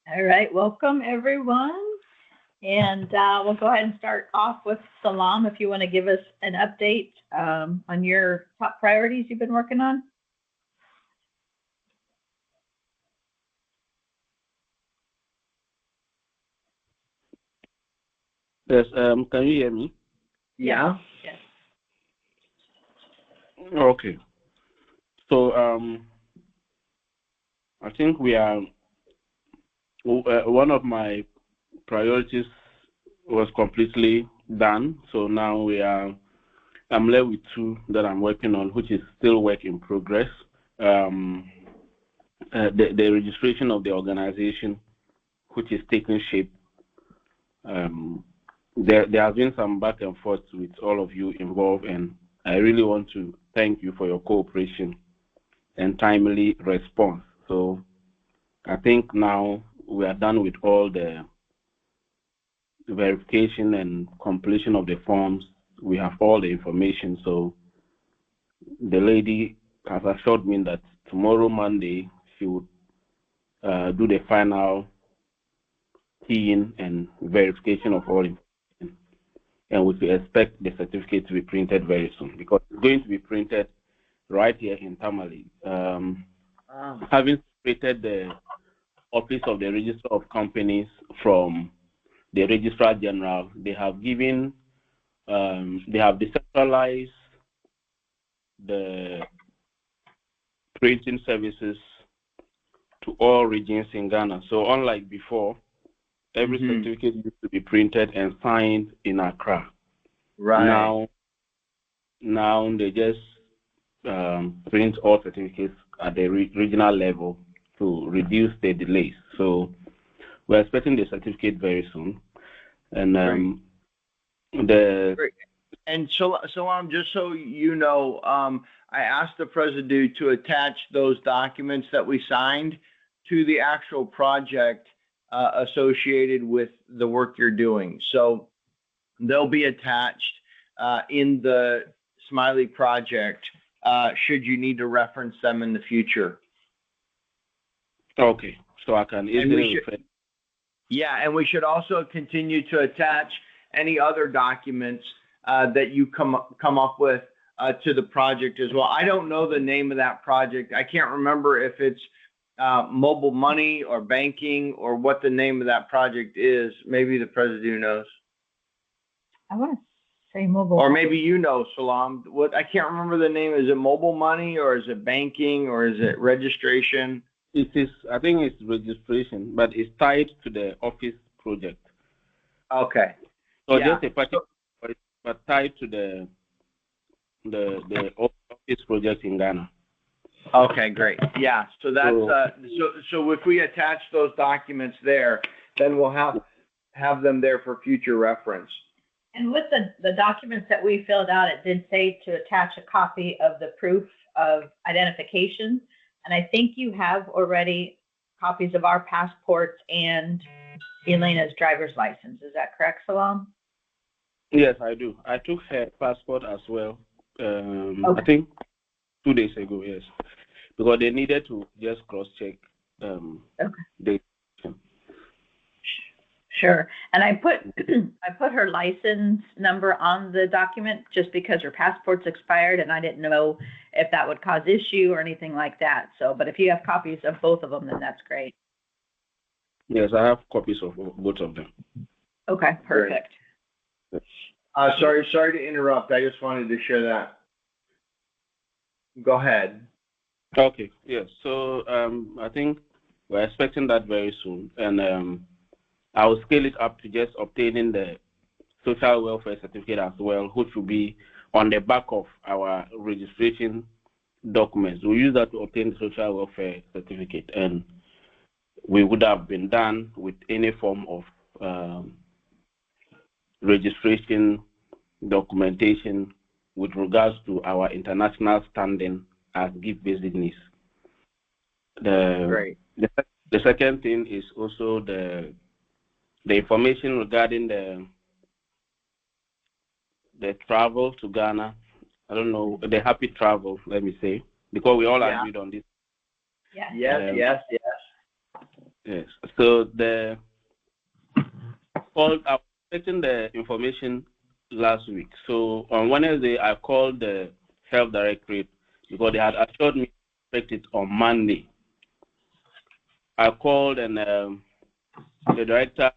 All right, welcome everyone. And we'll go ahead and start off with Salam if you want to give us an update on your top priorities you've been working on. Yes, can you hear me? Yeah. Yes. Okay. So, I think one of my priorities was completely done. So now I'm left with two that I'm working on, which is still work in progress. Um, the registration of the organization, which is taking shape. Um, there has been some back and forth with all of you involved, and I really want to thank you for your cooperation and timely response. So I think now we are done with all the verification and completion of the forms. We have all the information. So the lady has assured me that tomorrow, Monday, she would do the final keying and verification of all information. And we expect the certificate to be printed very soon because it's going to be printed right here in Tamale. Having separated the Office of the Register of Companies from the Registrar General, they have decentralized the printing services to all regions in Ghana. So unlike before, every certificate used to be printed and signed in Accra. Right. Now they just print all certificates at the regional level to reduce the delays. So we're expecting the certificate very soon. And Great. And so just so you know, I asked the president to attach those documents that we signed to the actual project associated with the work you're doing. So they'll be attached in the Smiley project should you need to reference them in the future. Okay, so I can easily refer. Yeah, and we should also continue to attach any other documents that you come up with to the project as well. I don't know the name of that project. I can't remember if it's mobile money or banking or what the name of that project is. Maybe the president knows. I want to say mobile. Or maybe you know, Salam. What I can't remember the name. Is it mobile money or is it banking or is it registration? It is. I think it's registration, but it's tied to the office project. Okay. So just a particular, but tied to the office project in Ghana. Okay, great. Yeah. So that's so if we attach those documents there, then we'll have them there for future reference. And with the documents that we filled out, it did say to attach a copy of the proof of identification. And I think you have already copies of our passports and Elena's driver's license. Is that correct, Salam? Yes, I do. I took her passport as well. Okay. I think 2 days ago. Yes, because they needed to just cross-check the. Sure. And I put her license number on the document just because her passport's expired and I didn't know if that would cause issue or anything like that. So, but if you have copies of both of them, then that's great. Yes, I have copies of both of them. Okay, perfect. Sorry to interrupt. I just wanted to share that. Go ahead. Okay. Yes. So I think we're expecting that very soon, and I will scale it up to just obtaining the social welfare certificate as well, which will be on the back of our registration documents. We use that to obtain the social welfare certificate, and we would have been done with any form of registration documentation with regards to our international standing as gift business. Great. The second thing is also the information regarding the travel to Ghana. I don't know, the happy travel, let me say, because we all agreed on this. Yeah. Yes. Yes. So I was expecting the information last week. So on Wednesday, I called the health directorate because they had assured me to expect it on Monday. I called and the director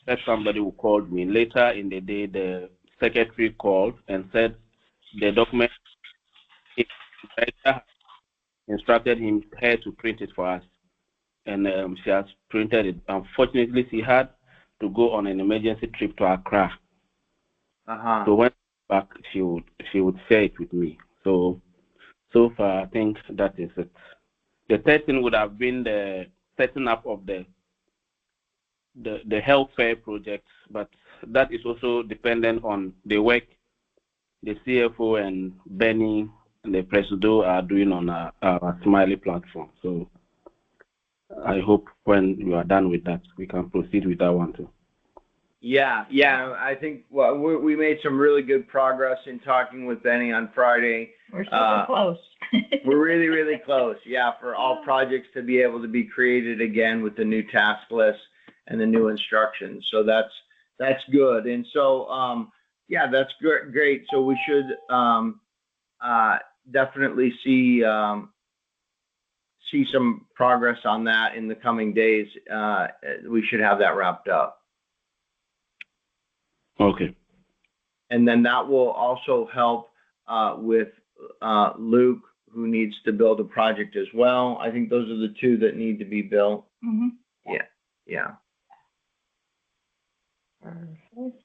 said somebody who called me. Later in the day, the secretary called and said the document, the director instructed her to print it for us. And she has printed it. Unfortunately, she had to go on an emergency trip to Accra. So when back, she would share it with me. So far, I think that is it. The third thing would have been the setting up of the health fair project, but that is also dependent on the work the CFO and Benny and the Presido are doing on our Smiley platform. So I hope when you are done with that, we can proceed with that one too. Yeah. I think we made some really good progress in talking with Benny on Friday. We're so close. We're really, really close. Yeah, for all projects to be able to be created again with the new task list and the new instructions. So that's good. And so that's great. So we should definitely see some progress on that in the coming days. We should have that wrapped up. Okay. And then that will also help with Luke, who needs to build a project as well. I think those are the two that need to be built. Mm-hmm. Yeah. Perfect.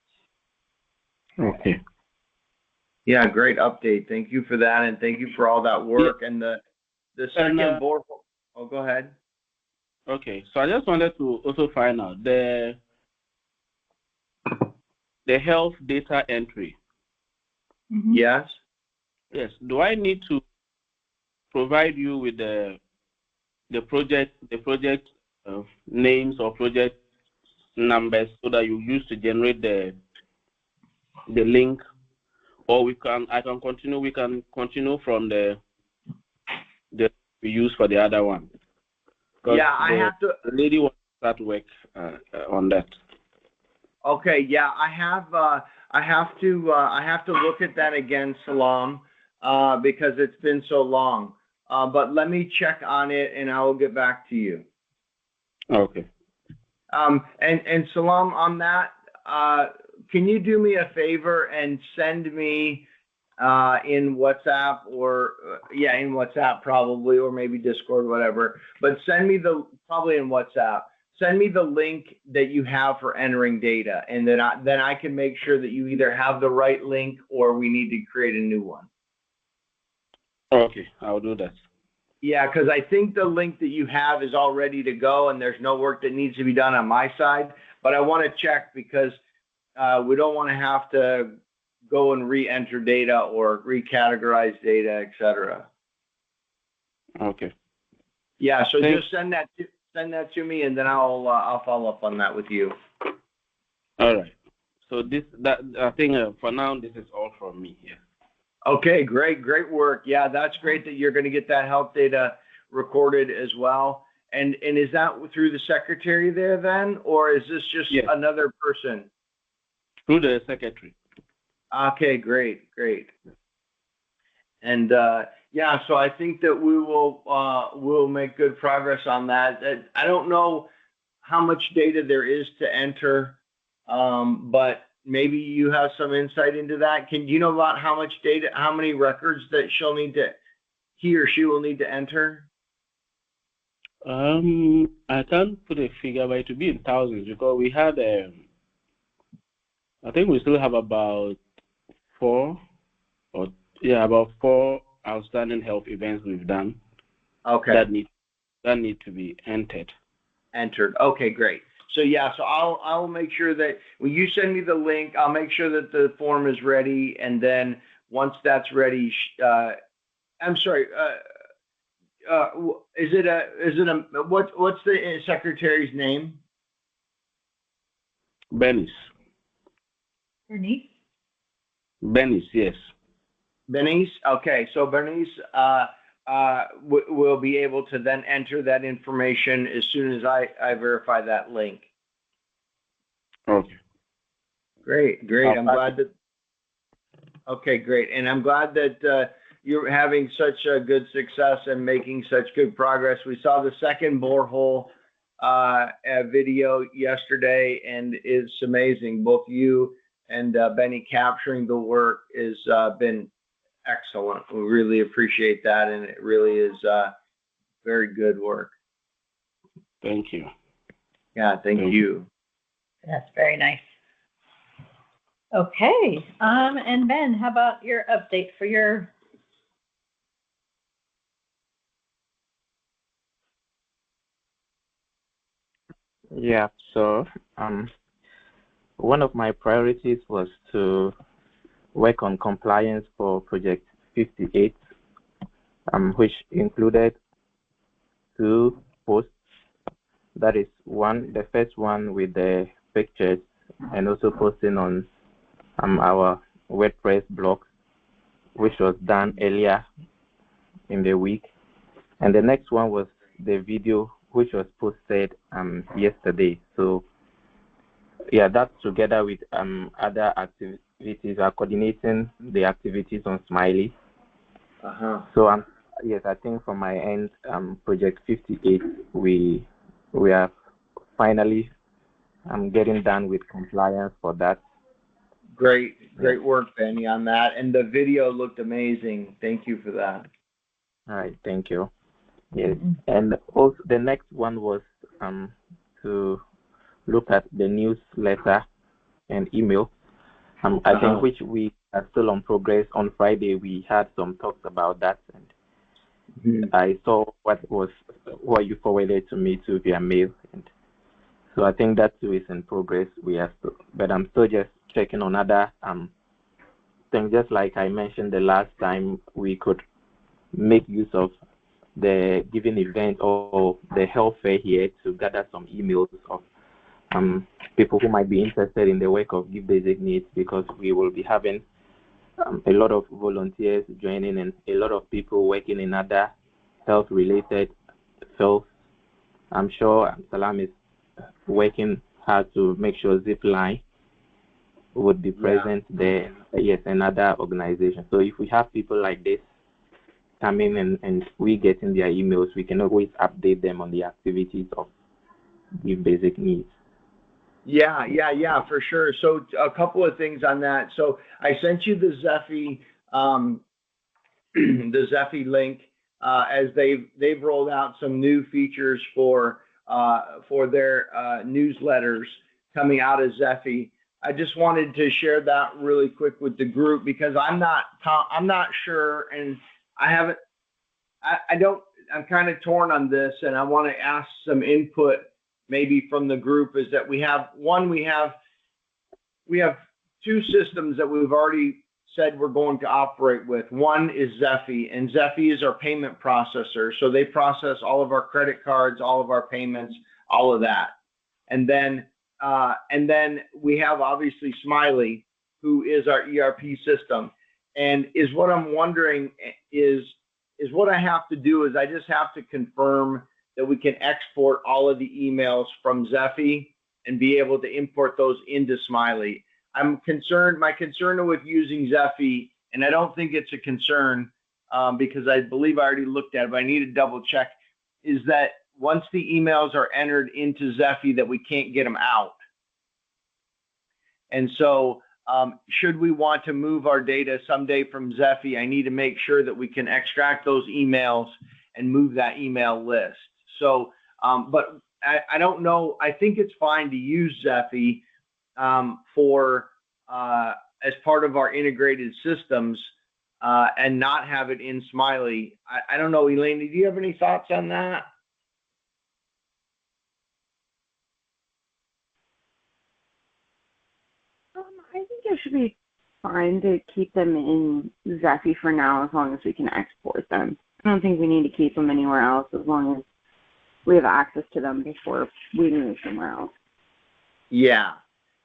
Okay. Yeah, great update. Thank you for that, and thank you for all that work. Yeah. And the second board. Oh, go ahead. Okay, so I just wanted to also find out the health data entry. Mm-hmm. Yes. Do I need to provide you with the project names or project numbers so that you use to generate the link, or we can continue from the we use for the other one? Yeah, I have to. The lady wants to start work on that. Okay. Yeah, I have to look at that again, Salam, because it's been so long. But let me check on it, and I will get back to you. Okay. And Salam, on that, can you do me a favor and send me in WhatsApp or in WhatsApp probably, or maybe Discord, whatever. But send me probably in WhatsApp. Send me the link that you have for entering data, and then I can make sure that you either have the right link or we need to create a new one. Okay, I'll do that. Yeah, because I think the link that you have is all ready to go, and there's no work that needs to be done on my side. But I want to check because we don't want to have to go and re-enter data or recategorize data, etc. Okay. Yeah, so just send that to me, and then I'll follow up on that with you. All right. So I think for now this is all from me here. Okay, great work. Yeah, that's great that you're going to get that health data recorded as well. And is that through the secretary there then, or is this just another person? Through the secretary. Okay, great. And so I think that we'll make good progress on that. I don't know how much data there is to enter, but maybe you have some insight into that. Do you know about how much data, how many records that he or she will need to enter? I can't put a figure, but it will be in thousands because we had I think we still have about four outstanding health events we've done. Okay. That need to be entered. Okay, great. So I'll make sure that when you send me the link, I'll make sure that the form is ready, and then once that's ready, I'm sorry. What's the secretary's name? Bernice. Bernice, yes. Bernice. Okay, so Bernice, we'll be able to then enter that information as soon as I verify that link. Okay. Great. I'm glad that. Okay, great. And I'm glad that you're having such a good success and making such good progress. We saw the second borehole video yesterday, and it's amazing. Both you and Benny capturing the work has been excellent. We really appreciate that, and it really is very good work. Thank you. Yeah, thank you. That's very nice. Okay, and Ben, how about your update for your? Yeah, so one of my priorities was to work on compliance for Project 58, which included 2 posts. That is the first one with the pictures and also posting on our WordPress blog, which was done earlier in the week. And the next one was the video, which was posted yesterday. So yeah, that's together with other activities, are coordinating the activities on Smiley. So yes, I think from my end, Project 58, we are finally getting done with compliance for that. Great work, Benny, on that. And the video looked amazing. Thank you for that. All right, thank you. Yes, and also the next one was to look at the newsletter and email. I think which we are still on progress. On Friday, we had some talks about that, and I saw what you forwarded to me too via mail, and so I think that too is in progress. But I'm still just checking on other things. Just like I mentioned the last time, we could make use of the given event or the health fair here to gather some emails of people who might be interested in the work of Give Basic Needs, because we will be having a lot of volunteers joining and a lot of people working in other health-related fields. I'm sure Salam is working hard to make sure Zipline would be present there. Yes, another organization. So if we have people like this coming and we get in their emails, we can always update them on the activities of Give Basic Needs. Yeah, for sure. So a couple of things on that. So I sent you the Zephy link as they've rolled out some new features for their newsletters coming out of Zephy. I just wanted to share that really quick with the group because I'm not sure, and I'm kind of torn on this, and I want to ask some input maybe from the group. Is that we have 2 systems that we've already said we're going to operate with. One is Zephy, and Zephy is our payment processor. So they process all of our credit cards, all of our payments, all of that. And then we have obviously Smiley, who is our ERP system. And is what I'm wondering is what I have to do is I just have to confirm that we can export all of the emails from Zephy and be able to import those into Smiley. My concern with using Zephy, and I don't think it's a concern because I believe I already looked at it, but I need to double check, is that once the emails are entered into Zephy that we can't get them out. And so should we want to move our data someday from Zephy, I need to make sure that we can extract those emails and move that email list. So, but I don't know. I think it's fine to use Zephy for as part of our integrated systems and not have it in Smiley. I don't know, Elaine, do you have any thoughts on that? I think it should be fine to keep them in Zephy for now, as long as we can export them. I don't think we need to keep them anywhere else as long as we have access to them before we move somewhere else. Yeah,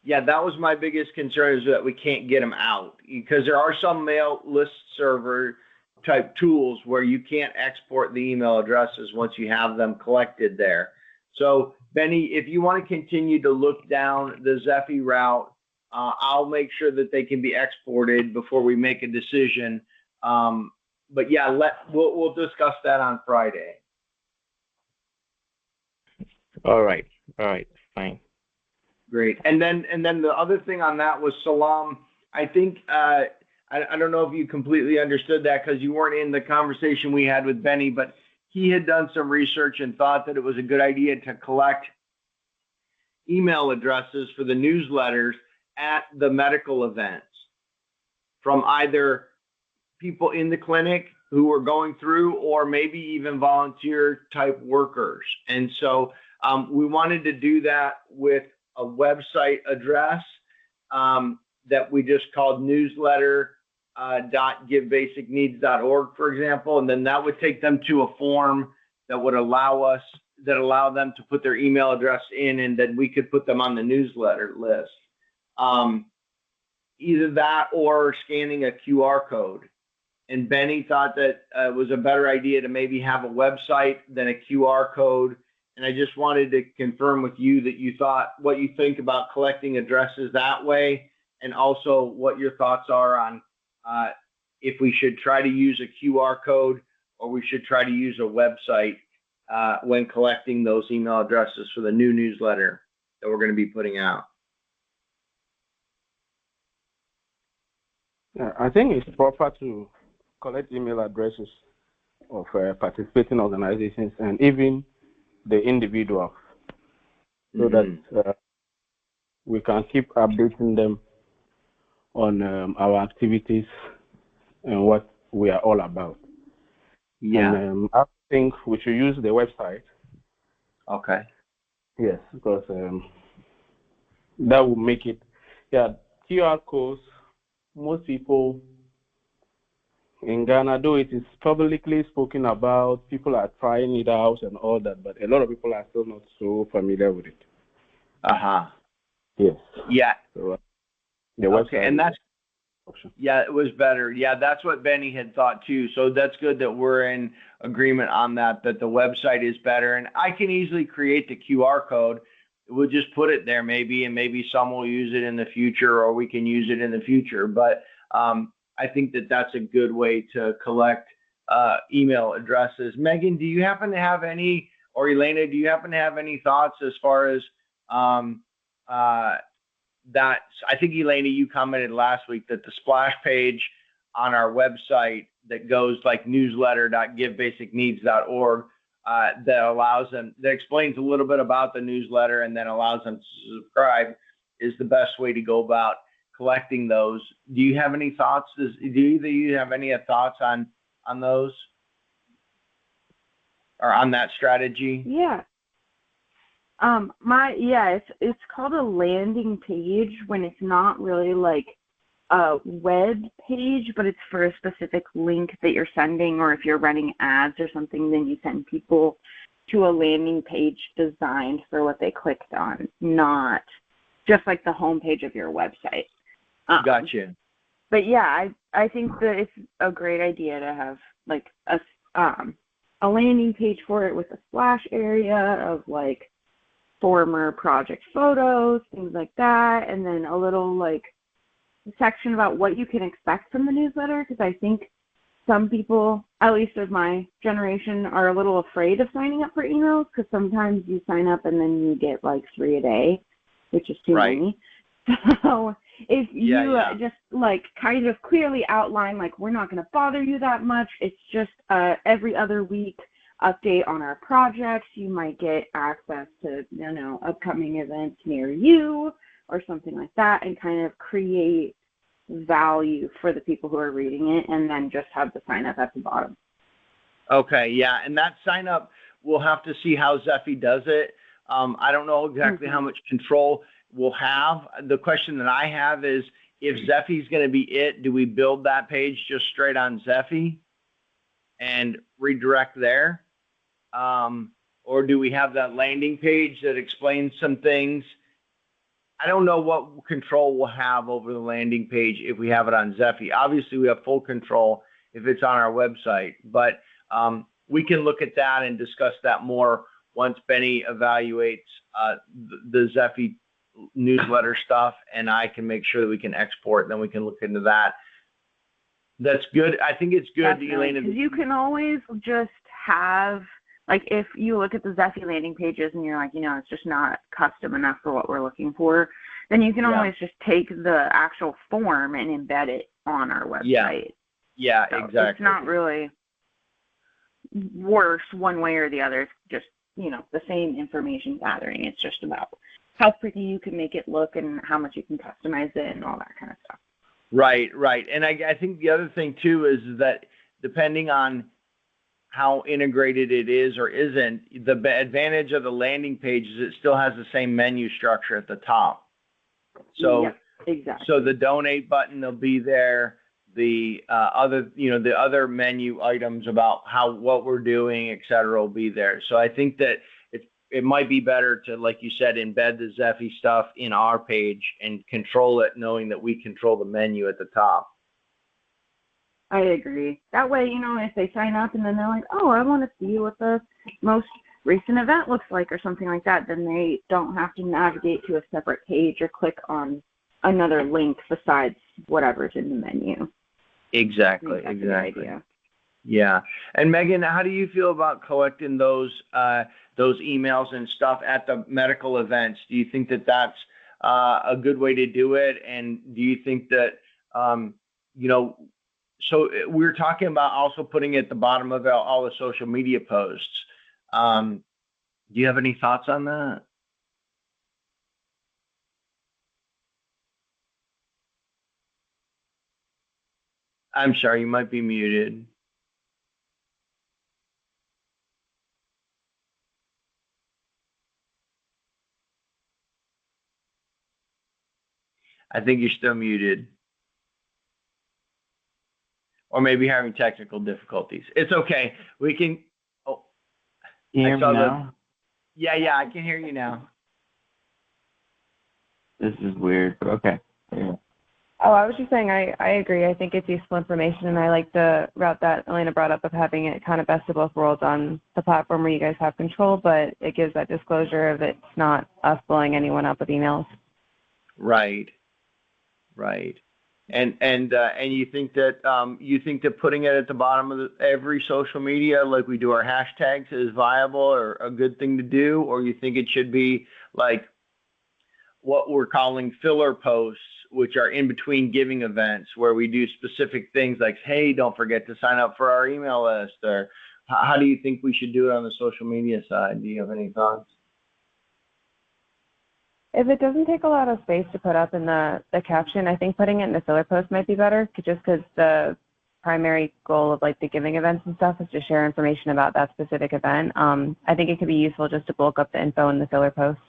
that was my biggest concern, is that we can't get them out, because there are some mail list server type tools where you can't export the email addresses once you have them collected there. So Benny, if you want to continue to look down the Zephy route, I'll make sure that they can be exported before we make a decision. But yeah, we'll discuss that on Friday. All right, fine. Great. And then the other thing on that was Salam. I think I don't know if you completely understood that because you weren't in the conversation we had with Benny, but he had done some research and thought that it was a good idea to collect email addresses for the newsletters at the medical events from either people in the clinic who were going through or maybe even volunteer type workers. And so we wanted to do that with a website address that we just called newsletter.givebasicneeds.org, for example, and then that would take them to a form that would allow them to put their email address in, and then we could put them on the newsletter list. Either that or scanning a QR code. And Benny thought that it was a better idea to maybe have a website than a QR code. And I just wanted to confirm with you that you thought what you think about collecting addresses that way, and also what your thoughts are on if we should try to use a QR code or we should try to use a website when collecting those email addresses for the new newsletter that we're going to be putting out. Yeah, I think it's proper to collect email addresses of participating organizations and even the individuals, so that we can keep updating them on our activities and what we are all about. Yeah. And I think we should use the website. Okay. Yes, because that will make it. Yeah, QR codes. Most people in Ghana, though it is publicly spoken about, people are trying it out and all that, but a lot of people are still not so familiar with it. Yes. Yeah. So, the website. Okay, and that's option. Yeah, it was better. Yeah, that's what Benny had thought too. So that's good that we're in agreement on that the website is better. And I can easily create the QR code. We'll just put it there maybe, and maybe some will use it in the future, or we can use it in the future. But I think that that's a good way to collect email addresses. Megan, do you happen to have any, or Elena, do you happen to have any thoughts as far as that? I think, Elena, you commented last week that the splash page on our website that goes like newsletter.givebasicneeds.org that allows them, that explains a little bit about the newsletter and then allows them to subscribe is the best way to go about collecting those. Do you have any thoughts? Do either of you have any thoughts on those or on that strategy? Yeah. It's called a landing page when it's not really like a web page, but it's for a specific link that you're sending, or if you're running ads or something, then you send people to a landing page designed for what they clicked on, not just like the homepage of your website. Gotcha. But yeah, I think that it's a great idea to have like a landing page for it with a splash area of like former project photos, things like that, and then a little like section about what you can expect from the newsletter, because I think some people, at least of my generation, are a little afraid of signing up for emails because sometimes you sign up and then you get like 3 a day, which is too many. So if you just like kind of clearly outline like we're not going to bother you that much, it's just every other week update on our projects, you might get access to upcoming events near you or something like that, and kind of create value for the people who are reading it, and then just have the sign up at the bottom. Okay, yeah, and that sign up, we'll have to see how Zephy does it. I don't know exactly how much control we'll have. The question that I have is, if Zephy's going to be it, do we build that page just straight on Zephy and redirect there? Or do we have that landing page that explains some things? I don't know what control we'll have over the landing page if we have it on Zephy. Obviously, we have full control if it's on our website. But we can look at that and discuss that more once Benny evaluates the Zephy newsletter stuff, and I can make sure that we can export. Then we can look into that. That's good. I think it's good, Elena. Because you can always just have, like, if you look at the Zephy landing pages and you're like, it's just not custom enough for what we're looking for, then you can always just take the actual form and embed it on our website. Yeah, so exactly. It's not really worse one way or the other. It's just, the same information gathering. It's just about how pretty you can make it look and how much you can customize it and all that kind of stuff. Right. And I think the other thing too is that depending on how integrated it is or isn't, the advantage of the landing page is it still has the same menu structure at the top. So, exactly. So the donate button will be there. The the other menu items about what we're doing, et cetera, will be there. So I think that it might be better to, like you said, embed the Zephy stuff in our page and control it, knowing that we control the menu at the top. I agree. That way, if they sign up and then they're like, oh, I want to see what the most recent event looks like or something like that, then they don't have to navigate to a separate page or click on another link besides whatever's in the menu. Exactly. Yeah. And Megan, how do you feel about collecting those emails and stuff at the medical events? Do you think that that's a good way to do it? And do you think that, so we're talking about also putting it at the bottom of all the social media posts. Do you have any thoughts on that? I'm sorry, you might be muted. I think you're still muted. Or maybe having technical difficulties. It's okay. We can. Oh, Can you hear me now? Yeah, I can hear you now. This is weird, but okay. Yeah. Oh, I was just saying I agree. I think it's useful information, and I like the route that Elena brought up of having it kind of best of both worlds on the platform where you guys have control, but it gives that disclosure of it's not us blowing anyone up with emails. Right. And you think that putting it at the bottom of every social media, like we do our hashtags, is viable or a good thing to do, or you think it should be like what we're calling filler posts, which are in between giving events, where we do specific things like, hey, don't forget to sign up for our email list, or how do you think we should do it on the social media side? Do you have any thoughts? If it doesn't take a lot of space to put up in the caption, I think putting it in the filler post might be better, just because the primary goal of like the giving events and stuff is to share information about that specific event. I think it could be useful just to bulk up the info in the filler post.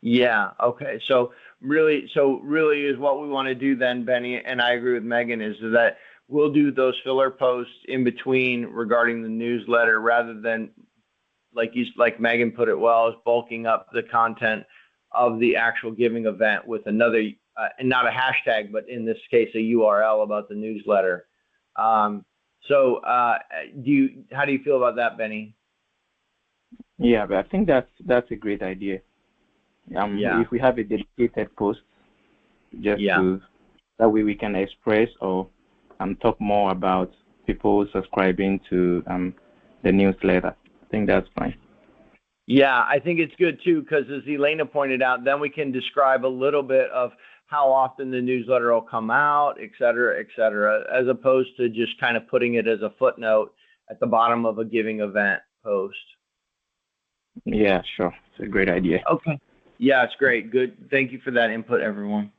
Yeah. Okay. So really is what we want to do then, Benny, and I agree with Megan, is that we'll do those filler posts in between regarding the newsletter, rather than like Megan put it well, is bulking up the content of the actual giving event with another, and not a hashtag, but in this case, a URL about the newsletter. How do you feel about that, Benny? Yeah, but I think that's a great idea. If we have a dedicated post, that way we can express or talk more about people subscribing to the newsletter. I think that's fine. Yeah, I think it's good too, because as Elena pointed out, then we can describe a little bit of how often the newsletter will come out, et cetera, as opposed to just kind of putting it as a footnote at the bottom of a giving event post. Yeah, sure. It's a great idea. Okay. Yeah, it's great. Good. Thank you for that input, everyone.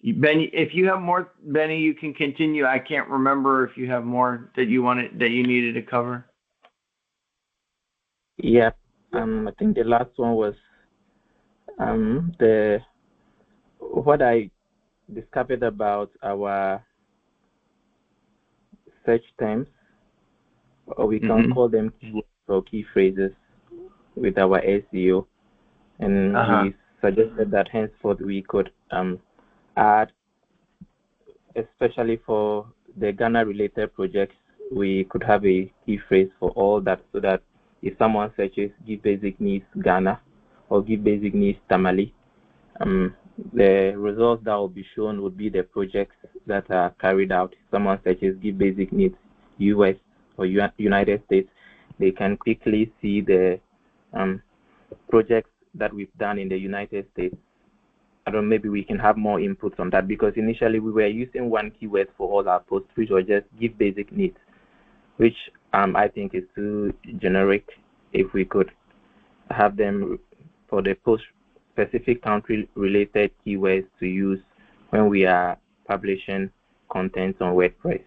Benny, if you have more, Benny, you can continue. I can't remember if you have more that you needed to cover. Yeah. I think the last one was what I discovered about our search terms, or we can call them keywords or key phrases, with our SEO, and he suggested that henceforth we could add especially for the Ghana-related projects, we could have a key phrase for all that, so that if someone searches "give basic needs Ghana" or "give basic needs Tamale," the results that will be shown would be the projects that are carried out. If someone searches "give basic needs US" or United States, they can quickly see the projects that we've done in the United States. I don't know, maybe we can have more inputs on that, because initially we were using one keyword for all our posts, which was just "give basic needs," which I think is too generic. If we could have them for the post specific country related keywords to use when we are publishing content on WordPress.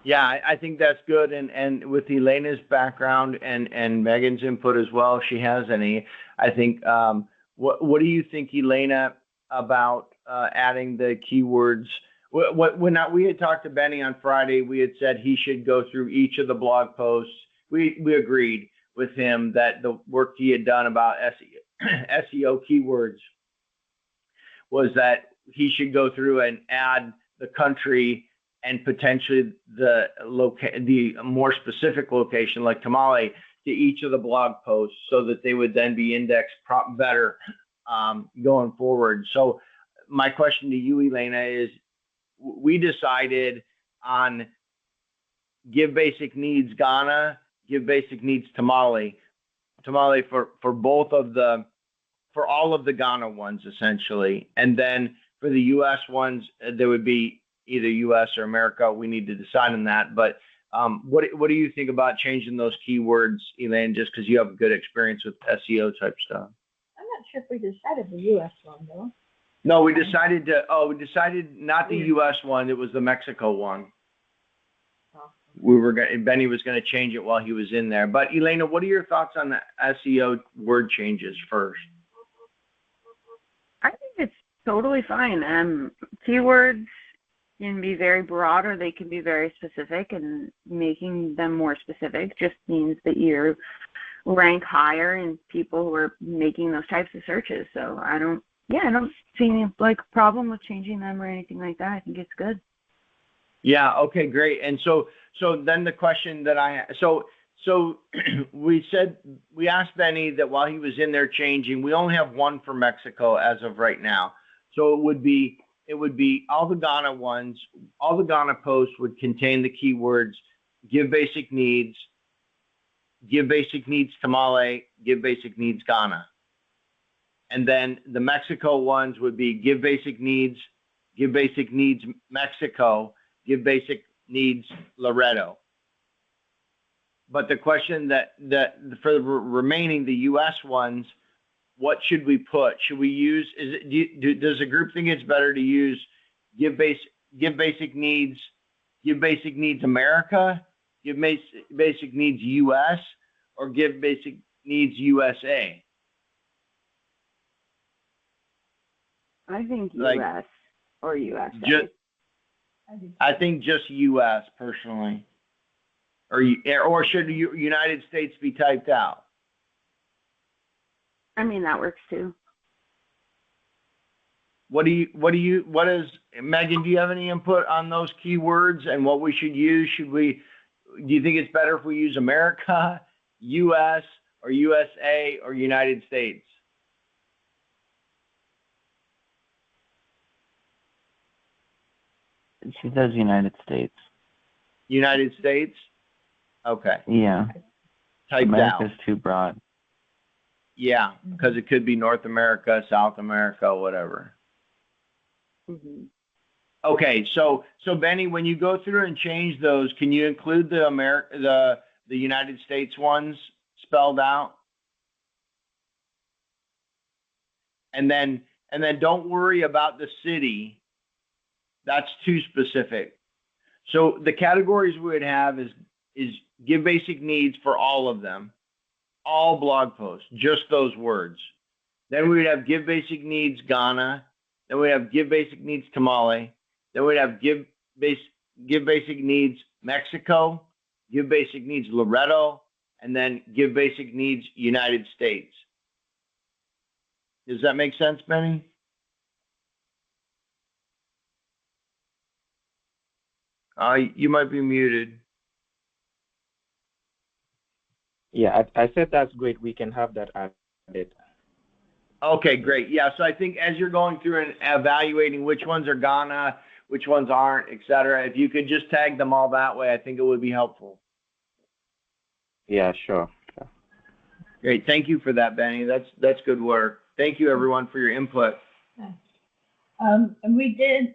Yeah, I think that's good. And with Elena's background and Megan's input as well, if she has any, I think, what do you think, Elena, about adding the keywords? When we had talked to Benny on Friday, we had said he should go through each of the blog posts. We agreed with him that the work he had done about SEO keywords was that he should go through and add the country and potentially the more specific location, like Tamale, to each of the blog posts, so that they would then be indexed better going forward. So my question to you, Elena, is we decided on "give basic needs Ghana," "give basic needs Tamale" for all of the Ghana ones, essentially. And then for the US ones, there would be either US or America. We need to decide on that. But what do you think about changing those keywords, Elaine, just because you have a good experience with SEO type stuff? I'm not sure if we decided the US one, though. No, we decided not the US one. It was the Mexico one. Benny was going to change it while he was in there. But Elena, what are your thoughts on the SEO word changes first? I think it's totally fine. Keywords can be very broad or they can be very specific, and making them more specific just means that you rank higher in people who are making those types of searches. So I don't see any problem with changing them or anything like that. I think it's good. Yeah. Okay. Great. And so then the question that we asked Benny that while he was in there changing, we only have one for Mexico as of right now. So it would be all the Ghana ones. All the Ghana posts would contain the keywords "give basic needs," "give basic needs Tamale," "give basic needs Ghana." And then the Mexico ones would be "give basic needs Mexico," "give basic needs Loreto." But the question that for the remaining, the US ones, what should we put? Should we use, does the group think it's better to use give basic needs America, give basic needs US, or give basic needs USA? I think US or USA. I think just US personally. Or should United States be typed out? I mean, that works too. Megan, do you have any input on those keywords and what we should use? Do you think it's better if we use America, US, or USA, or United States? She says United States. United States? Okay. Yeah. Typed America's out. too broad. Yeah, because it could be North America, South America, whatever. Mm-hmm. Okay, so Benny, when you go through and change those, can you include the United States ones spelled out? And then don't worry about the city. That's too specific. So the categories we would have is give basic needs for all of them, all blog posts, just those words. Then we would have give basic needs Ghana. Then we have give basic needs Tamale. Then we'd have give basic needs Mexico, give basic needs Loreto, and then give basic needs United States. Does that make sense, Benny? You might be muted. Yeah, I said that's great. We can have that added. Okay, great. Yeah, so I think as you're going through and evaluating which ones are Ghana, which ones aren't, et cetera, if you could just tag them all that way, I think it would be helpful. Yeah, sure. Great. Thank you for that, Benny. That's good work. Thank you, everyone, for your input. And we did,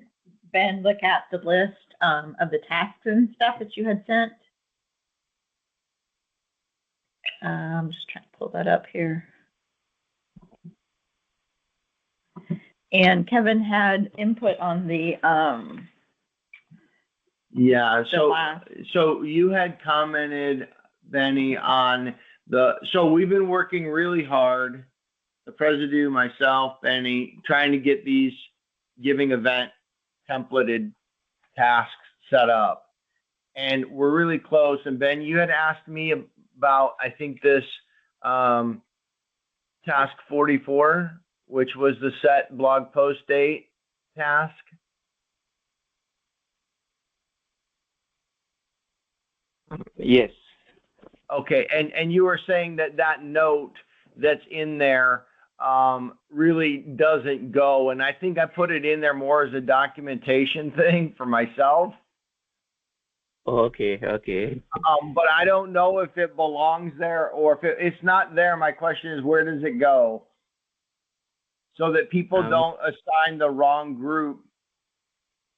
Ben, look at the list of the tasks and stuff that you had sent. I'm just trying to pull that up here. And Kevin had input on the Yeah, last. so you had commented, Benny, on so we've been working really hard, the president, myself, Benny, trying to get these giving event templated tasks set up. And we're really close. And Ben, you had asked me about, I think, this task 44, which was the set blog post date task. Yes. Okay, and you were saying that note that's in there really doesn't go, and I think I put it in there more as a documentation thing for myself. Okay. But I don't know if it belongs there or if it's not there. My question is, where does it go? So that people don't assign the wrong group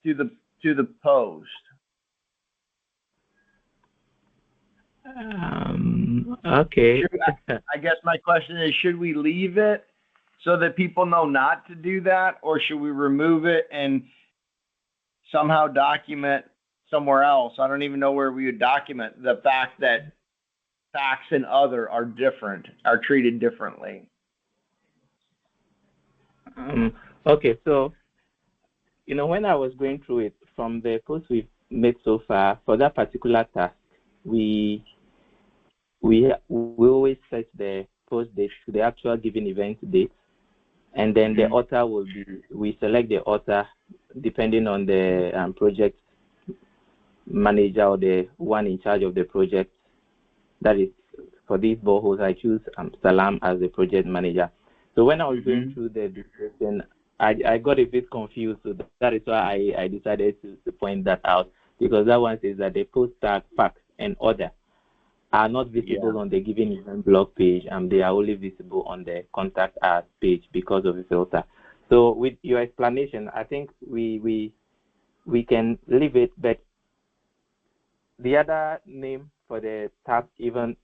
to the post. Okay. I guess my question is, should we leave it so that people know not to do that, or should we remove it and somehow document somewhere else? I don't even know where we would document the fact that facts and other are different, are treated differently. Okay, so when I was going through it, from the posts we've made so far for that particular task, we always set the post date to the actual given event date, and then the author we select the author depending on the project manager or the one in charge of the project. That is, for these boreholes, I choose Salam as the project manager. So when I was going through the description, I got a bit confused. So that is why I decided to point that out, because that one says that the post tag, facts, and order are not visible on the given event blog page, and they are only visible on the contact us page because of the filter. So with your explanation, I think we can leave it, but the other name for the task even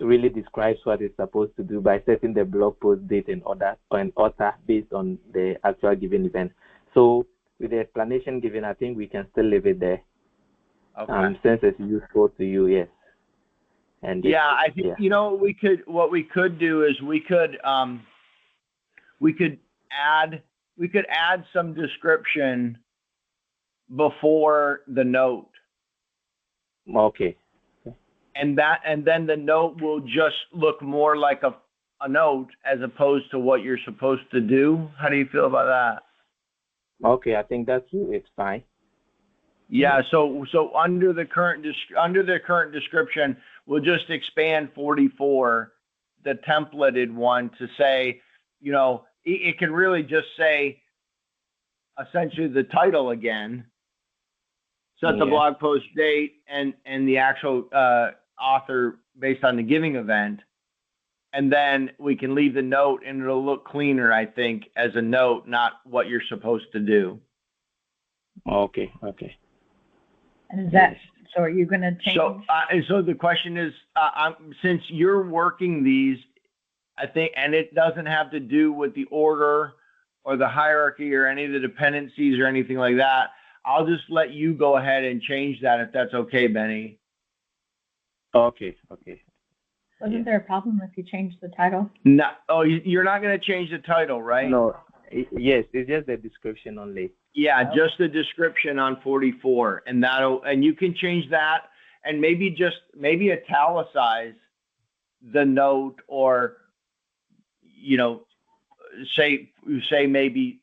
really describes what it's supposed to do by setting the blog post date and order or an author based on the actual given event. So with the explanation given, I think we can still leave it there. Okay. Since it's useful to you, yes. And I think what we could do is we could add some description before the note. Okay. And then the note will just look more like a note as opposed to what you're supposed to do. How do you feel about that? Okay, I think it's fine. Yeah, so under the current description, we'll just expand 44, the templated one, to say, it can really just say essentially the title again, set the blog post date and the actual author based on the giving event, and then we can leave the note and it'll look cleaner, I think, as a note, not what you're supposed to do. Okay. And is that, so are you going to change? So the question is, since you're working these, I think, and it doesn't have to do with the order or the hierarchy or any of the dependencies or anything like that, I'll just let you go ahead and change that if that's okay, Benny. Okay. Wasn't there a problem if you changed the title? No. Oh, you're not going to change the title, right? No. Yes, it's just the description only. Yeah, just the description on 44, and you can change that, and maybe italicize the note, or say maybe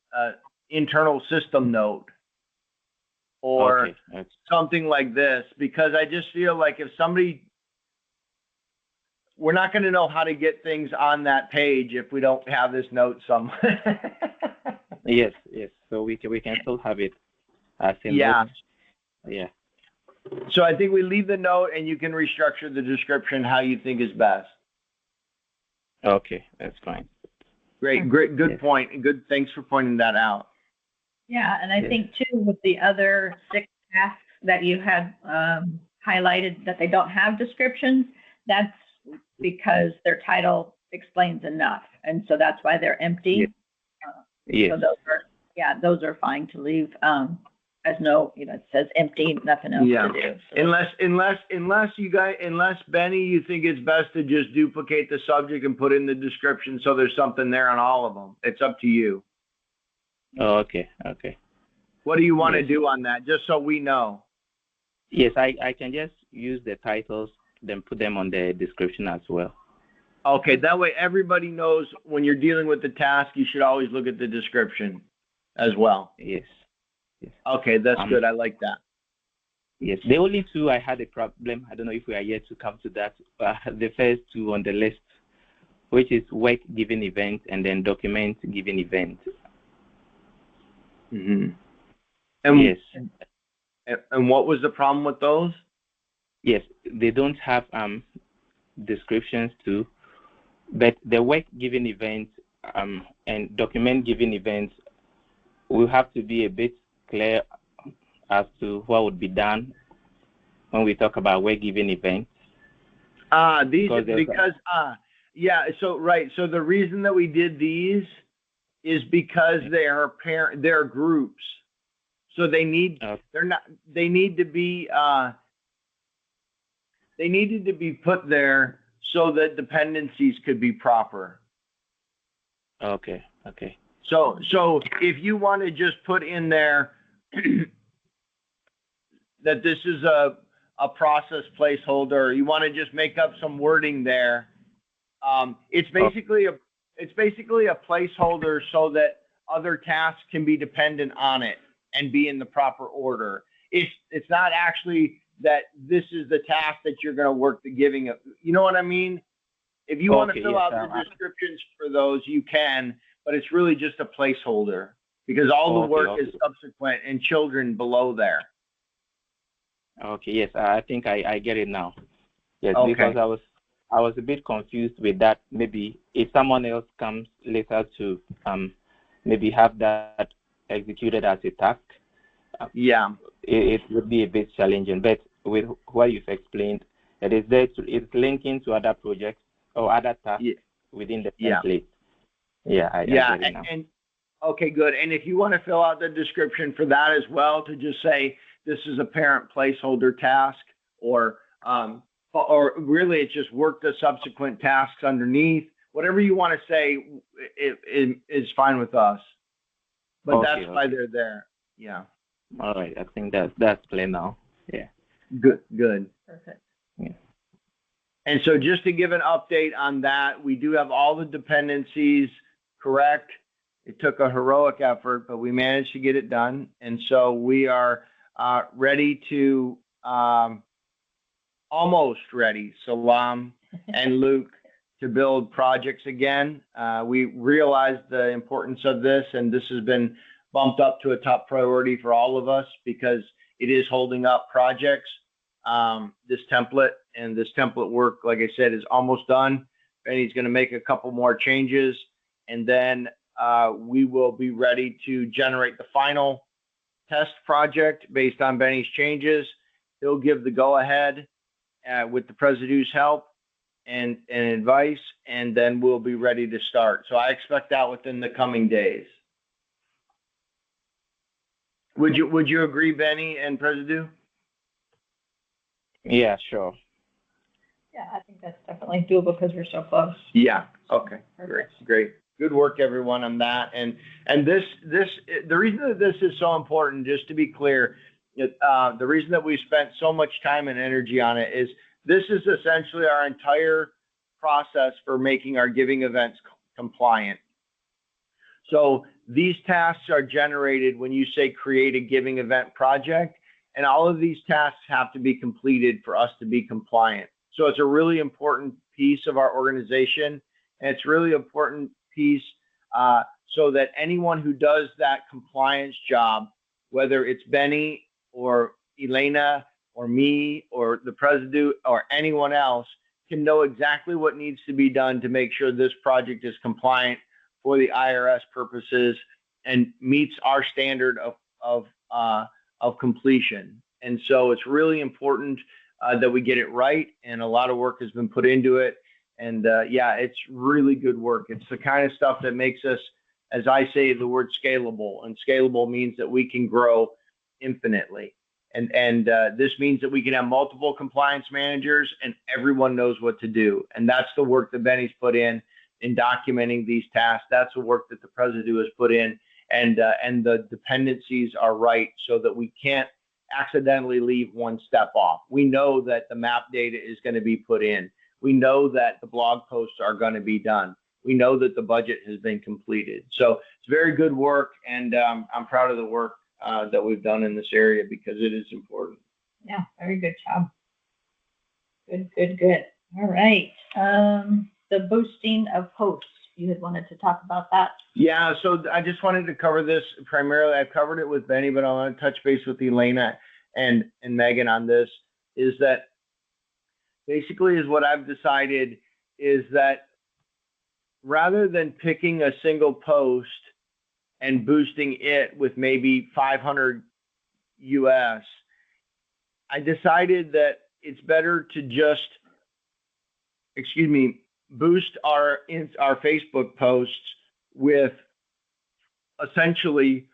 internal system note, or Okay. something like this, because I just feel like if somebody, we're not going to know how to get things on that page if we don't have this note somewhere. Yes. So we can still have it as a Yeah. note. Yeah. So I think we leave the note and you can restructure the description how you think is best. Okay, that's fine. Great, good Yes. point. Good, thanks for pointing that out. Yeah, and I Yes. think too, with the other 6 tasks that you had highlighted that they don't have descriptions, that's because their title explains enough. And so that's why they're empty. Yes. So those are fine to leave as no, it says empty, nothing else Yeah. to do. So Unless Benny, you think it's best to just duplicate the subject and put in the description so there's something there on all of them. It's up to you. Oh, okay. What do you want to Yes. do on that? Just so we know. Yes, I can just use the titles, then put them on the description as well. Okay, that way everybody knows when you're dealing with the task, you should always look at the description as well. Yes. Okay, that's good. I like that. Yes. The only 2 I had a problem, I don't know if we are yet to come to that, the first 2 on the list, which is work given event and then document given event. Mm-hmm. And, Yes. And what was the problem with those? Yes, they don't have descriptions too, but the work given event and document given events will have to be a bit clear as to what would be done when we talk about work given events. So the reason that we did these is because they're groups. So they need they needed to be put there so that dependencies could be proper. Okay. So if you want to just put in there that this is a process placeholder, you want to just make up some wording there. It's basically a placeholder so that other tasks can be dependent on it and be in the proper order. It's not actually that this is the task that you're going to work the giving of. You know what I mean? If you want to fill out the descriptions for those, you can, but it's really just a placeholder because all the work is subsequent and children below there. Okay, yes, I think I get it now. Yes, Okay. Because I was a bit confused with that. Maybe if someone else comes later to maybe have that executed as a task, it would be a bit challenging. But with what you've explained, it's linking to other projects or other tasks within the template. I get it now. And okay, good. And if you want to fill out the description for that as well, to just say this is a parent placeholder task, or really it's just work the subsequent tasks underneath. Whatever you want to say is fine with us. But that's why they're there. Yeah. All right. I think that's clear now. Yeah. Good. Perfect. Yeah. And so just to give an update on that, we do have all the dependencies correct. It took a heroic effort, but we managed to get it done. And so we are ready to, almost ready, Salam and Luke, to build projects again. We realized the importance of this, and this has been bumped up to a top priority for all of us because it is holding up projects. This template work, like I said, is almost done. Benny's going to make a couple more changes, and then we will be ready to generate the final test project based on Benny's changes. He'll give the go-ahead with the Presidu's help and advice, and then we'll be ready to start. So I expect that within the coming days. Would you agree, Benny and Presidu? Yeah, sure. Yeah, I think that's definitely doable because we're so close. Yeah. Okay. Great. Good work, everyone, on that. And this the reason that this is so important, just to be clear, the reason that we spent so much time and energy on it is this is essentially our entire process for making our giving events compliant. So these tasks are generated when you say create a giving event project, and all of these tasks have to be completed for us to be compliant. So it's a really important piece of our organization, and it's really important piece so that anyone who does that compliance job, whether it's Benny or Elena or me or the president or anyone else, can know exactly what needs to be done to make sure this project is compliant for the IRS purposes and meets our standard of completion. And so it's really important that we get it right, and a lot of work has been put into it. And yeah, it's really good work. It's the kind of stuff that makes us, as I say, the word scalable, and scalable means that we can grow infinitely. And this means that we can have multiple compliance managers and everyone knows what to do. And that's the work that Benny's put in documenting these tasks. That's the work that the president has put in, and the dependencies are right so that we can't accidentally leave one step off. We know that the map data is going to be put in. We know that the blog posts are going to be done. We know that the budget has been completed. So it's very good work, and I'm proud of the work that we've done in this area because it is important. Yeah, very good job. Good. All right. The boosting of posts. You had wanted to talk about that. Yeah, so I just wanted to cover this primarily. I've covered it with Benny, but I want to touch base with Elena and Megan on this. Is that basically is what I've decided is that rather than picking a single post and boosting it with maybe 500 US, I decided that it's better to just, boost our Facebook posts with essentially,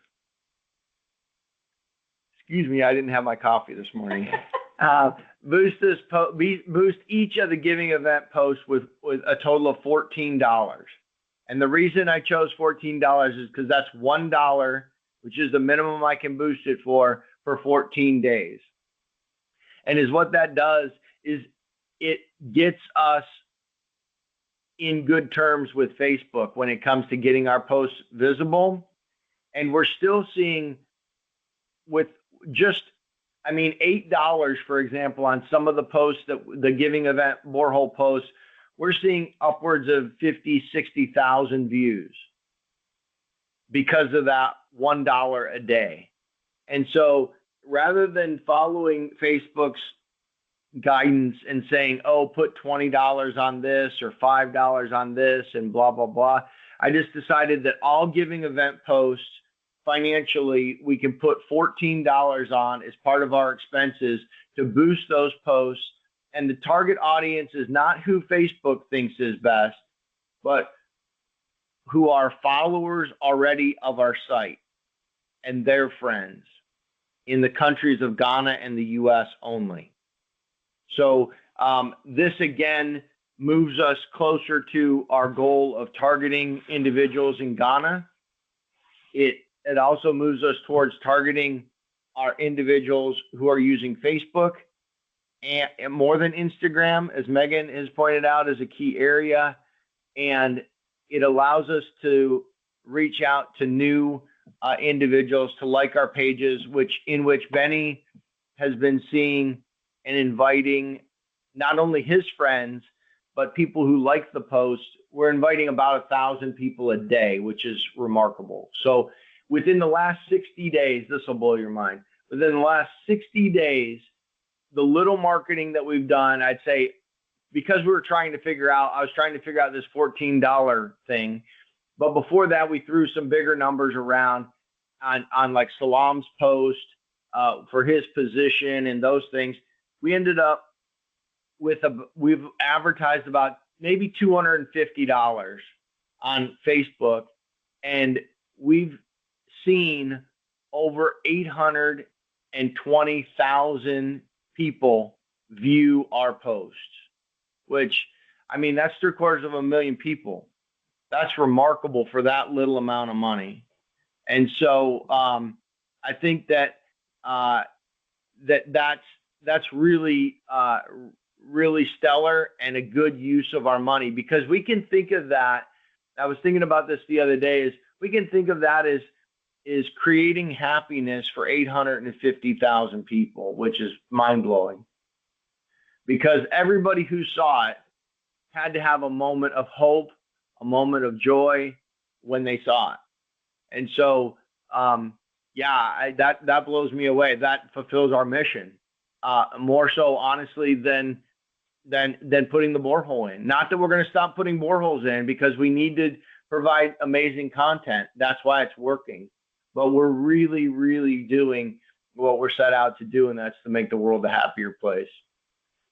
I didn't have my coffee this morning. Boost each of the giving event posts with a total of $14. And the reason I chose $14 is because that's $1, which is the minimum I can boost it for 14 days. And is what that does is it gets us in good terms with Facebook when it comes to getting our posts visible. And we're still seeing with just, $8, for example, on some of the posts that the giving event borehole posts, we're seeing upwards of 50, 60,000 views because of that $1 a day. And so rather than following Facebook's guidance and saying, oh, put $20 on this or $5 on this and blah, blah, blah, I just decided that all giving event posts financially, we can put $14 on as part of our expenses to boost those posts. And the target audience is not who Facebook thinks is best, but who are followers already of our site and their friends in the countries of Ghana and the US only. So this again moves us closer to our goal of targeting individuals in Ghana. It also moves us towards targeting our individuals who are using Facebook and more than Instagram, as Megan has pointed out, is a key area. And it allows us to reach out to new individuals to like our pages, in which Benny has been seeing and inviting not only his friends, but people who like the post. We're inviting about 1,000 people a day, which is remarkable. So within the last 60 days, this will blow your mind. Within the last 60 days, the little marketing that we've done, I'd say, because I was trying to figure out this $14 thing. But before that, we threw some bigger numbers around on like Salam's post for his position and those things. We ended up we've advertised about maybe $250 on Facebook, and we've seen over 820,000 people view our posts, which, that's 750,000 people. That's remarkable for that little amount of money. And so I think that that's really really stellar and a good use of our money, because we can think of that. I was thinking about this the other day, is we can think of that as is creating happiness for 850,000 people, which is mind blowing, because everybody who saw it had to have a moment of hope, a moment of joy when they saw it. And so, that blows me away. That fulfills our mission, more so honestly than putting the borehole in. Not that we're going to stop putting boreholes in, because we need to provide amazing content. That's why it's working. But we're really, really doing what we're set out to do, and that's to make the world a happier place.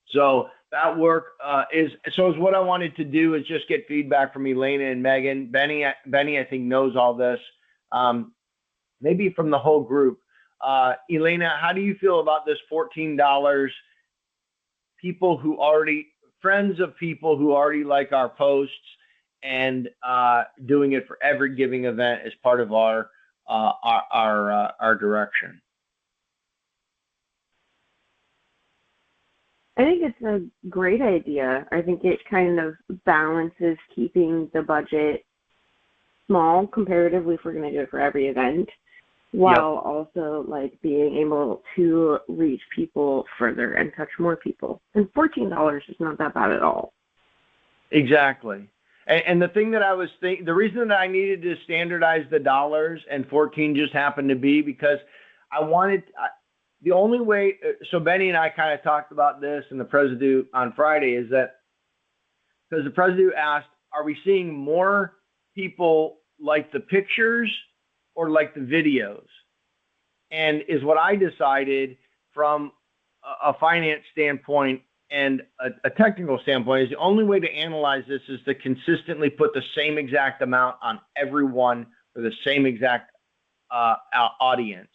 So that work is what I wanted to do is just get feedback from Elena and Megan. Benny, I think, knows all this, maybe from the whole group. Elena, how do you feel about this $14? Friends of people who already like our posts, and doing it for every giving event as part of our direction. I think it's a great idea. I think it kind of balances keeping the budget small comparatively if we're going to do it for every event, while also like being able to reach people further and touch more people. And $14 is not that bad at all. Exactly. And the thing that I was thinking, the reason that I needed to standardize the dollars, and 14 just happened to be because I wanted, the only way, so Benny and I kind of talked about this in the President on Friday, is that because the President asked, are we seeing more people like the pictures or like the videos? And is what I decided from a finance standpoint and a technical standpoint is the only way to analyze this is to consistently put the same exact amount on everyone for the same exact audience.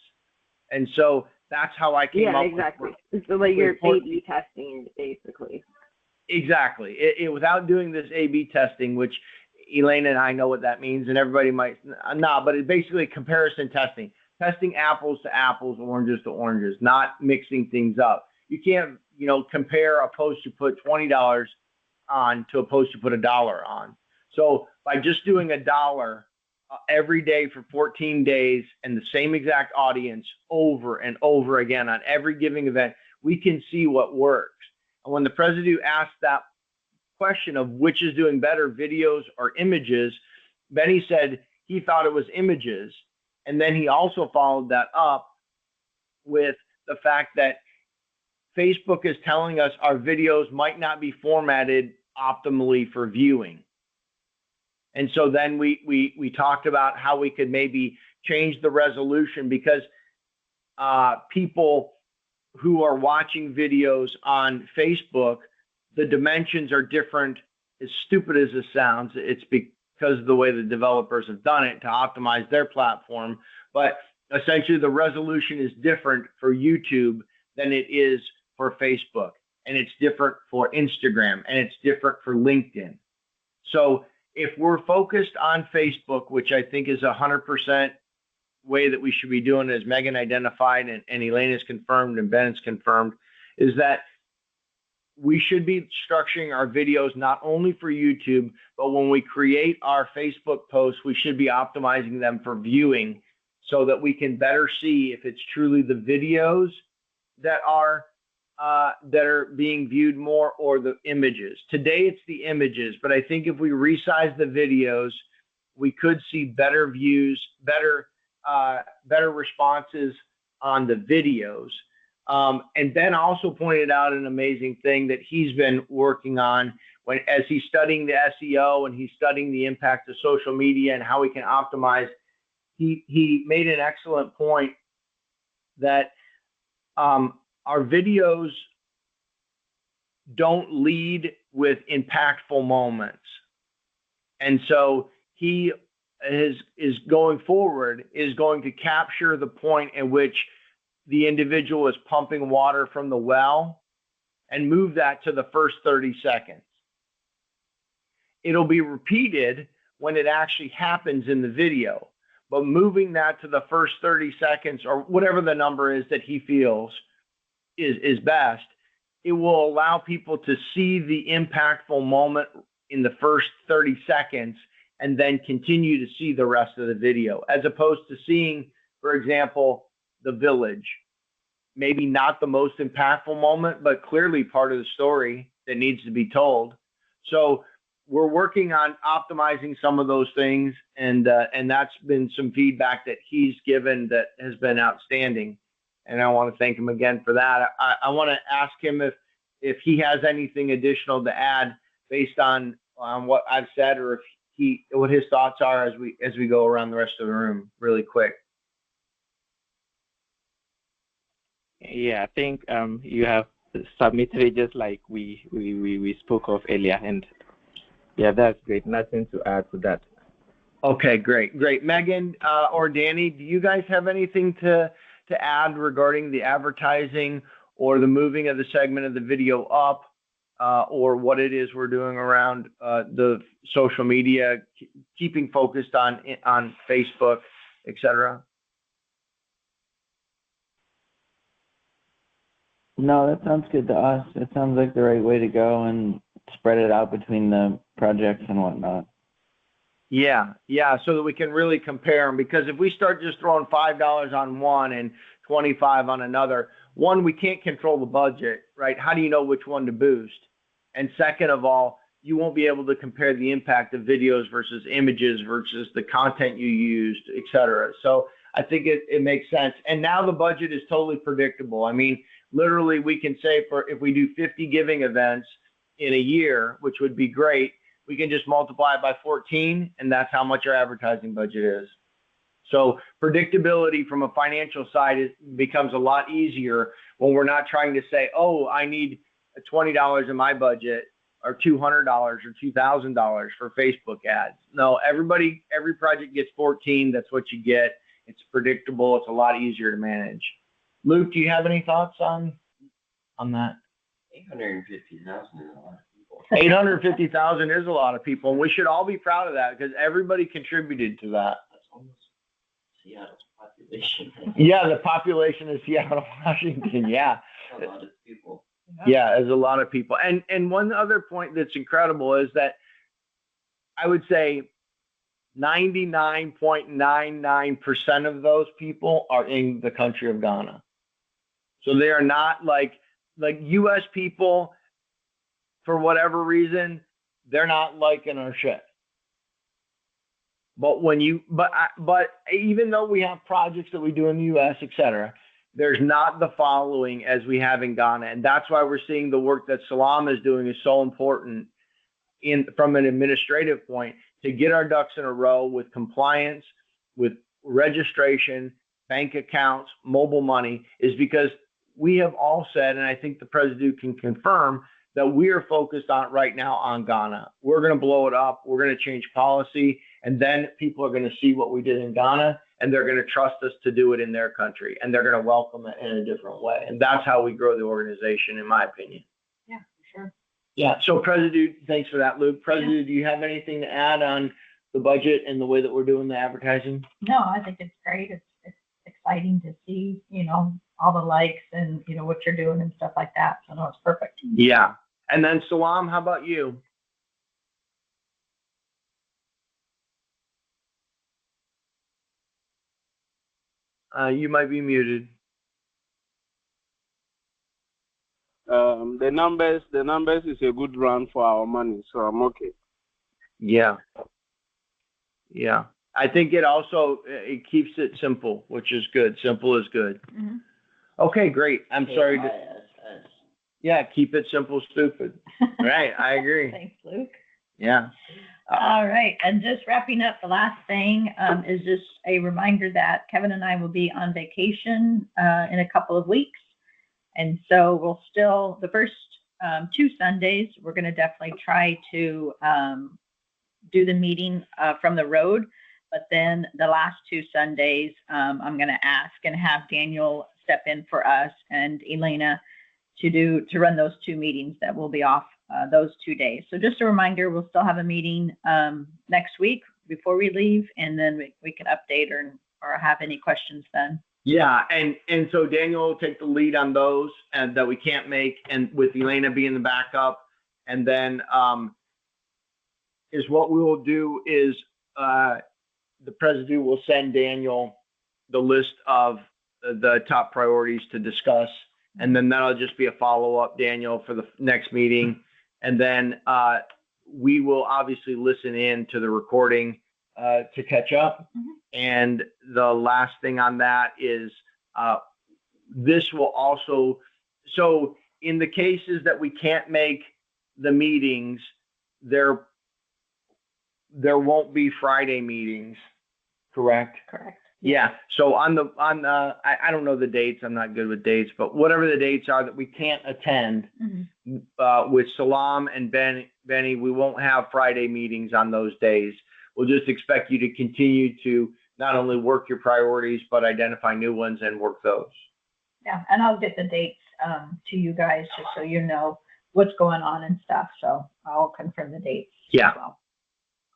And so that's how I came up exactly. So like you're A/B testing basically. Exactly. Without doing this A/B testing, which Elena and I know what that means, and everybody might not, but it's basically comparison testing. Testing apples to apples, oranges to oranges, not mixing things up. You can't, compare a post you put $20 on to a post you put $1 on. So by just doing $1 every day for 14 days and the same exact audience over and over again on every giving event, we can see what works. And when the President asked that question of which is doing better, videos or images, Benny said he thought it was images. And then he also followed that up with the fact that Facebook is telling us our videos might not be formatted optimally for viewing. And so then we talked about how we could maybe change the resolution, because people who are watching videos on Facebook, the dimensions are different. As stupid as this sounds, it's because of the way the developers have done it to optimize their platform. But essentially the resolution is different for YouTube than it is for Facebook, and it's different for Instagram, and it's different for LinkedIn. So if we're focused on Facebook, which I think is 100% way that we should be doing, as Megan identified and Elena's confirmed and Ben's confirmed, is that we should be structuring our videos not only for YouTube, but when we create our Facebook posts, we should be optimizing them for viewing so that we can better see if it's truly the videos that are being viewed more, or the images. Today it's the images, but I think if we resize the videos, we could see better views, better responses on the videos. And Ben also pointed out an amazing thing that he's been working on as he's studying the SEO and he's studying the impact of social media and how we can optimize. He made an excellent point that our videos don't lead with impactful moments. And so he is going forward is going to capture the point at which the individual is pumping water from the well and move that to the first 30 seconds. It'll be repeated when it actually happens in the video, but moving that to the first 30 seconds or whatever the number is that he feels is best, it will allow people to see the impactful moment in the first 30 seconds and then continue to see the rest of the video, as opposed to seeing, for example, the village. Maybe not the most impactful moment, but clearly part of the story that needs to be told. So we're working on optimizing some of those things, and that's been some feedback that he's given that has been outstanding. And I want to thank him again for that. I want to ask him if he has anything additional to add based on what I've said, or if what his thoughts are as we go around the rest of the room really quick. Yeah, I think you have submitted it just like we spoke of earlier, and yeah, that's great. Nothing to add to that. Okay, great. Megan or Danny, do you guys have anything to add regarding the advertising or the moving of the segment of the video up, or what it is we're doing around the social media, keeping focused on Facebook, etc.? No, that sounds good to us. It sounds like the right way to go and spread it out between the projects and whatnot. Yeah, so that we can really compare them, because if we start just throwing $5 on one and 25 on another, one, we can't control the budget, right? How do you know which one to boost? And second of all, you won't be able to compare the impact of videos versus images versus the content you used, et cetera. So I think it makes sense. And now the budget is totally predictable. I mean, literally we can say if we do 50 giving events in a year, which would be great, we can just multiply it by 14, and that's how much our advertising budget is. So predictability from a financial side becomes a lot easier when we're not trying to say, oh, I need $20 in my budget, or $200 or $2,000 for Facebook ads. No, every project gets 14. That's what you get. It's predictable. It's a lot easier to manage. Luke, do you have any thoughts on that? 850,000 is a lot of people. 850,000 is a lot of people, and we should all be proud of that because everybody contributed to that. That's almost Seattle's population. Yeah, the population of Seattle, Washington. Yeah, a lot of people. Yeah, there's a lot of people. And one other point that's incredible is that I would say 99.99% of those people are in the country of Ghana. So they are not like U.S. people, for whatever reason, they're not liking our shit. But but even though we have projects that we do in the U.S., et cetera, there's not the following as we have in Ghana. And that's why we're seeing the work that Salam is doing is so important from an administrative point to get our ducks in a row with compliance, with registration, bank accounts, mobile money, is because we have all said, and I think the president can confirm, that we are focused on right now on Ghana. We're going to blow it up. We're going to change policy. And then people are going to see what we did in Ghana, and they're going to trust us to do it in their country, and they're going to welcome it in a different way. And that's how we grow the organization, in my opinion. Yeah, for sure. Yeah. So, President, thanks for that, Luke. President, do you have anything to add on the budget and the way that we're doing the advertising? No, I think it's great. It's exciting to see, all the likes and, what you're doing and stuff like that. So, no, it's perfect. Yeah. And then, Salam, how about you? You might be muted. The numbers is a good run for our money, so I'm okay. Yeah. I think it keeps it simple, which is good. Simple is good. Mm-hmm. Okay, great. I'm sorry to. Yeah, keep it simple, stupid. Right, I agree. Thanks, Luke. Yeah. All right, and just wrapping up, the last thing is just a reminder that Kevin and I will be on vacation in a couple of weeks. And so we'll still, the first 2 Sundays, we're going to definitely try to do the meeting from the road. But then the last 2 Sundays, I'm going to ask and have Daniel step in for us and Elena to run those 2 meetings that will be off those 2 days. So just a reminder, we'll still have a meeting next week before we leave, and then we can update or have any questions then. Yeah, and so Daniel will take the lead on those and that we can't make, and with Elena being the backup, and then is what we will do is the president will send Daniel the list of the top priorities to discuss, and then that'll just be a follow-up, Daniel, for the next meeting. And then we will obviously listen in to the recording to catch up. And the last thing on that is this will also, so in the cases that we can't make the meetings, there won't be Friday meetings, correct? Correct. Yeah. So I don't know the dates. I'm not good with dates, but whatever the dates are that we can't attend with Salam and Benny, we won't have Friday meetings on those days. We'll just expect you to continue to not only work your priorities, but identify new ones and work those. Yeah, and I'll get the dates to you guys just so you know what's going on and stuff. So I'll confirm the dates. Yeah. As well.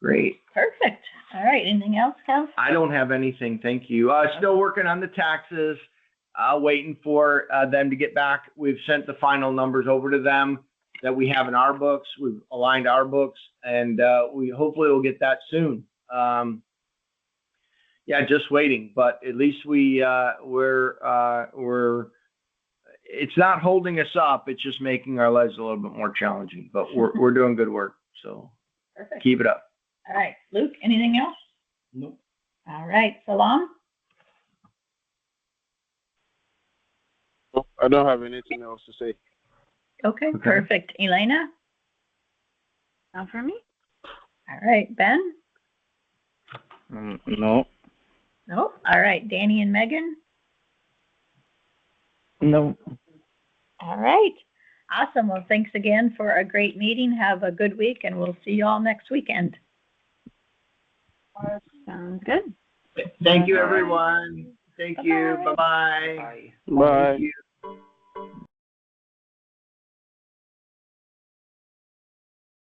Great. Perfect. All right. Anything else, Kev? I don't have anything. Thank you. Still working on the taxes, waiting for them to get back. We've sent the final numbers over to them that we have in our books. We've aligned our books, and we hopefully will get that soon. Yeah, just waiting, but at least we're it's not holding us up. It's just making our lives a little bit more challenging, but we're doing good work. So Perfect. Keep it up. All right. Luke, anything else? Nope. All right. Salam? I don't have anything else to say. Okay, perfect. Elena? Not for me. All right. Ben? No. No. All right. Danny and Megan? No. All right. Awesome. Well, thanks again for a great meeting. Have a good week, and we'll see you all next weekend. Sounds good. Thank you, everyone. Thank you. Bye-bye. Bye-bye. Bye. Thank you.